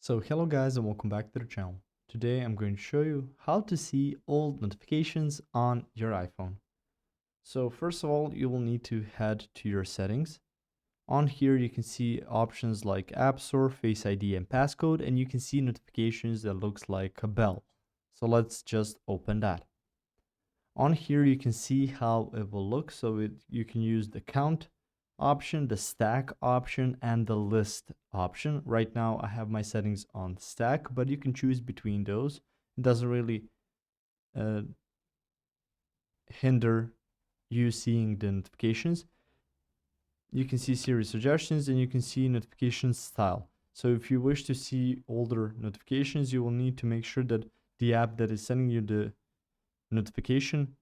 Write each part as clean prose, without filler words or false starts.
So hello guys and welcome back to the channel. Today I'm going to show you how to see old notifications on your iPhone. So first of all, you will need to head to your settings. On here you can see options like App Store, Face ID and passcode, and you can see notifications that looks like a bell. So let's just open that. On here you can see how it will look. So you can use the count option, the stack option, and the list option. Right now I have my settings on stack, but you can choose between those. It doesn't really uh, hinder you seeing the notifications. You can see Siri suggestions and you can see notification style. So if you wish to see older notifications, you will need to make sure that the app that is sending you the notification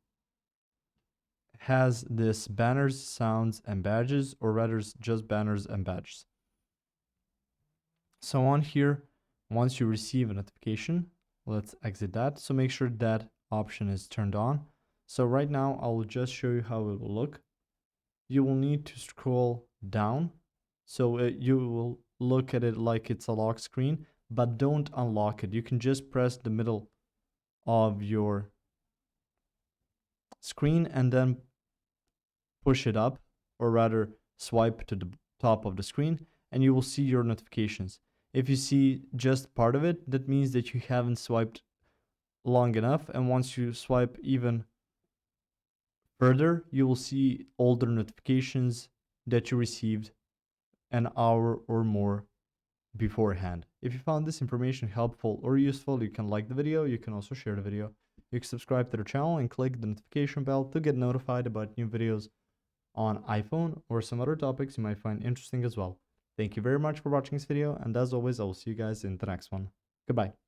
has this banners, sounds, and badges, or rather just banners and badges. So on here, once you receive a notification, let's exit that. So make sure that option is turned on. So right now, I will just show you how it will look. You will need to scroll down. So you will look at it like it's a lock screen, but don't unlock it. You can just press the middle of your screen and then push it up, or rather swipe to the top of the screen, and you will see your notifications. If you see just part of it, that means that you haven't swiped long enough, and once you swipe even further, you will see older notifications that you received an hour or more beforehand. If you found this information helpful or useful, you can like the video. You can also share the video. You can subscribe to the channel and click the notification bell to get notified about new videos on iPhone or some other topics you might find interesting as well. Thank you very much for watching this video, and as always, I will see you guys in the next one. Goodbye.